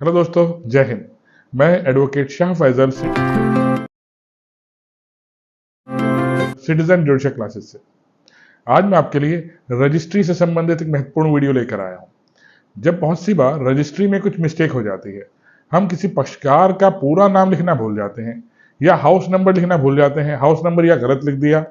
Hello दोस्तों, जय हिंद। मैं advocate Shah Faisal citizen judicial classes से आज मैं आपके लिए रजिस्ट्री से संबंधित एक महत्वपूर्ण वीडियो लेकर आया हूं। जब बहुत सी बार रजिस्ट्री में कुछ मिस्टेक हो जाती है, हम किसी पक्षकार का पूरा नाम लिखना भूल जाते हैं या हाउस नंबर लिखना भूल जाते हैं। हाउस नंबर या गलत लिख दिया,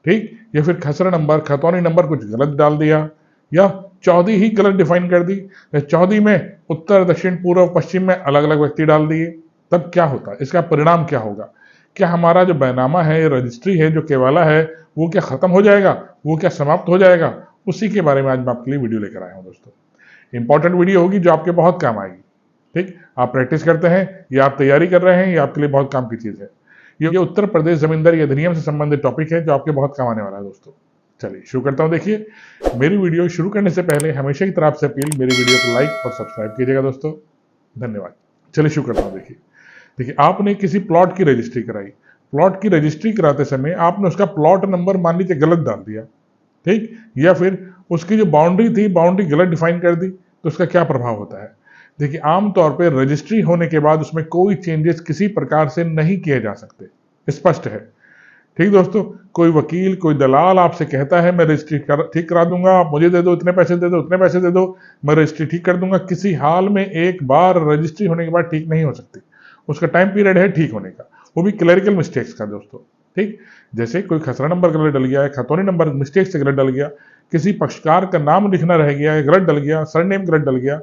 ठीक, या फिर खसरा नंबर खतौनी नंबर कुछ गलत डाल दिया, या चौधी ही गलत डिफाइन कर दी, या चौधी में उत्तर दक्षिण पूर्व पश्चिम में अलग अलग व्यक्ति डाल दिए। तब क्या होता है, इसका परिणाम क्या होगा? क्या हमारा जो बैनामा है, रजिस्ट्री है, जो केवाला है, वो क्या खत्म हो जाएगा? वो क्या समाप्त हो जाएगा? उसी के बारे में आज मैं आपके लिए वीडियो लेकर आया हूं दोस्तों। इंपॉर्टेंट वीडियो होगी जो आपके बहुत काम आएगी। ठीक, आप प्रैक्टिस करते हैं या आप तैयारी कर रहे हैं, ये आपके लिए बहुत काम की चीज है। ये उत्तर प्रदेश जमींदारी अधिनियम से संबंधित टॉपिक है जो आपके बहुत काम आने वाला है दोस्तों। चलिए शुरू करता हूं। देखिए, मेरी वीडियो शुरू करने से पहले हमेशा की तरह आपसे अपील, मेरी वीडियो को लाइक और सब्सक्राइब कीजिएगा दोस्तों। धन्यवाद। चलिए शुरू करता हूं। देखिए, आपने किसी प्लॉट की रजिस्ट्री कराई। प्लॉट की रजिस्ट्री कराते समय आपने उसका प्लॉट नंबर मान लीजिए गलत डाल दिया, ठीक, या फिर उसकी जो बाउंड्री थी, बाउंड्री गलत डिफाइन कर दी, तो उसका क्या प्रभाव होता है? देखिए, आमतौर पर रजिस्ट्री होने के बाद उसमें कोई चेंजेस किसी प्रकार से नहीं किए जा सकते, स्पष्ट है। ठीक दोस्तों, कोई वकील, कोई दलाल आपसे कहता है मैं रजिस्ट्री ठीक करा दूंगा, आप मुझे दे दो, इतने पैसे दे दो, उतने पैसे दे दो, मैं रजिस्ट्री ठीक कर दूंगा। किसी हाल में एक बार रजिस्ट्री होने के बाद ठीक नहीं हो सकती। उसका टाइम पीरियड है ठीक होने का, वो भी क्लरिकल मिस्टेक्स का दोस्तों। ठीक, जैसे कोई खसरा नंबर गलत डल गया है, खतौनी नंबर मिस्टेक से गलत डल गया, किसी पक्षकार का नाम लिखना रह गया है, गलत डल गया, सरनेम गलत डल गया,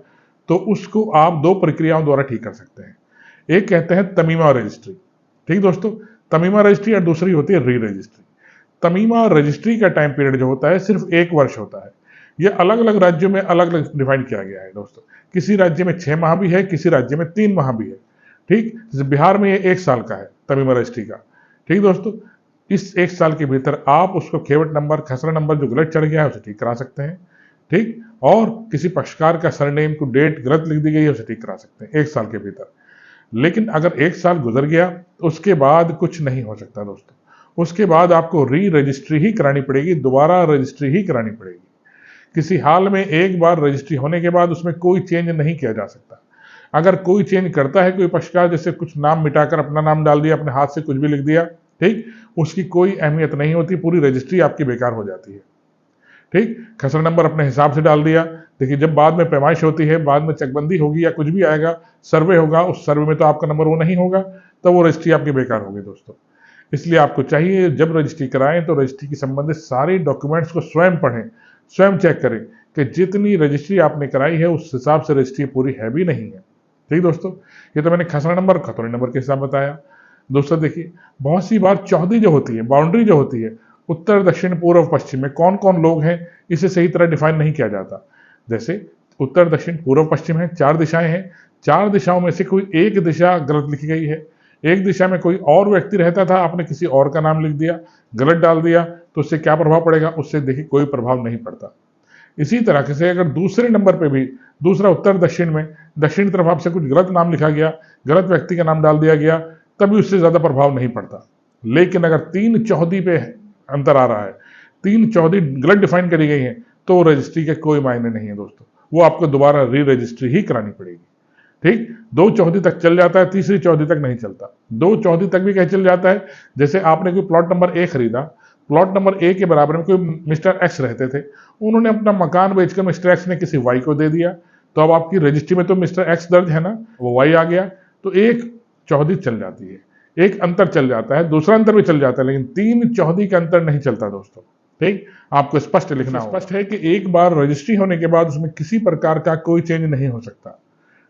तो उसको आप दो प्रक्रियाओं द्वारा ठीक कर सकते हैं। एक कहते हैं तमीमा रजिस्ट्री। ठीक दोस्तों, तमीमा रजिस्ट्री और दूसरी होती है री रजिस्ट्री। तमीमा रजिस्ट्री का टाइम पीरियड जो होता है सिर्फ 1 वर्ष होता है। यह अलग अलग राज्यों में अलग अलग डिफाइन किया गया है दोस्तों। किसी राज्य में 6 माह भी है, किसी राज्य में 3 माह भी है। ठीक, जैसे बिहार में ये 1 साल का है तमीमा रजिस्ट्री का। ठीक दोस्तों, इस 1 साल के भीतर आप उसको खेवट नंबर, खसरा नंबर जो गलत चढ़ गया है उसे ठीक करा सकते हैं। ठीक, और किसी पक्षकार का सरनेम को डेट गलत लिख दी गई है उसे ठीक करा सकते हैं 1 साल के भीतर। लेकिन अगर 1 साल गुजर गया उसके बाद कुछ नहीं हो सकता दोस्तों। उसके बाद आपको री रजिस्ट्री ही करानी पड़ेगी, दोबारा रजिस्ट्री ही करानी पड़ेगी। किसी हाल में एक बार रजिस्ट्री होने के बाद उसमें कोई चेंज नहीं किया जा सकता। अगर कोई चेंज करता है कोई पक्षकार, जैसे कुछ नाम मिटाकर अपना नाम डाल दिया, अपने हाथ से कुछ भी लिख दिया, ठीक, उसकी कोई अहमियत नहीं होती, पूरी रजिस्ट्री आपकी बेकार हो जाती है। ठीक, खसरा नंबर अपने हिसाब से डाल दिया। देखिए, जब बाद में पैमाइश होती है, बाद में चकबंदी होगी या कुछ भी आएगा, सर्वे होगा, उस सर्वे में तो आपका नंबर वो नहीं होगा, तो वो रजिस्ट्री आपकी बेकार होगी दोस्तों। इसलिए आपको चाहिए जब रजिस्ट्री कराएं तो रजिस्ट्री की संबंधित सारे डॉक्यूमेंट्स को स्वयं पढ़ें, स्वयं चेक करें कि जितनी रजिस्ट्री आपने कराई है उस हिसाब से रजिस्ट्री पूरी है भी नहीं है। ठीक दोस्तों, ये तो मैंने खसरा नंबर, खतौनी नंबर के हिसाब बताया। दोस्तों देखिए, बहुत सी बार चौहदी जो होती है, बाउंड्री जो होती है, उत्तर दक्षिण पूर्व पश्चिम में कौन कौन लोग हैं इसे सही तरह डिफाइन नहीं किया जाता। जैसे उत्तर दक्षिण पूर्व पश्चिम है, 4 दिशाएं हैं, 4 दिशाओं में से कोई एक दिशा गलत लिखी गई है। एक दिशा में कोई और व्यक्ति रहता था, आपने किसी और का नाम लिख दिया, गलत डाल दिया, तो उससे क्या प्रभाव पड़ेगा? उससे देखिए कोई प्रभाव नहीं पड़ता। इसी तरह से अगर दूसरे नंबर पे भी, दूसरा उत्तर दक्षिण में, दक्षिण तरफ आपसे कुछ गलत नाम लिखा गया, गलत व्यक्ति का नाम डाल दिया गया, तभी उससे ज्यादा प्रभाव नहीं पड़ता। लेकिन अगर 3 चौहदी पे अंतर आ रहा है, 3 चौहदी गलत डिफाइन करी गई है, तो रजिस्ट्री के कोई मायने नहीं है दोस्तों। वो आपको दोबारा री रजिस्ट्री ही करानी पड़ेगी। ठीक, 2 चौहदी तक चल जाता है, तीसरी चौहदी तक नहीं चलता। 2 चौहदी तक भी कहीं चल जाता है। जैसे आपने कोई प्लॉट नंबर ए खरीदा, प्लॉट नंबर ए के बराबर में कोई मिस्टर एक्स रहते थे, उन्होंने अपना मकान बेचकर मिस्टर एक्स ने किसी वाई को दे दिया, तो अब आपकी रजिस्ट्री में तो मिस्टर एक्स दर्ज है ना, वो वाई आ गया, तो 1 चौहदी चल जाती है, एक अंतर चल जाता है, दूसरा अंतर भी चल जाता है, लेकिन 3 चौहदी का अंतर नहीं चलता दोस्तों। ठीक, आपको स्पष्ट लिखना होगा। स्पष्ट है कि एक बार रजिस्ट्री होने के बाद उसमें किसी प्रकार का कोई चेंज नहीं हो सकता।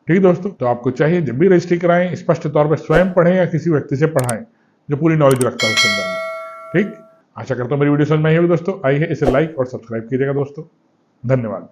ठीक दोस्तों, तो आपको चाहिए जब भी रजिस्ट्री कराएं स्पष्ट तौर पर स्वयं पढ़ें या किसी व्यक्ति से पढ़ाएं जो पूरी नॉलेज रखता है उस संदर्भ में। ठीक, आशा करता हूं मेरी वीडियो समझ में आई होगी दोस्तों। आइए इसे लाइक और सब्सक्राइब कीजिएगा दोस्तों। धन्यवाद।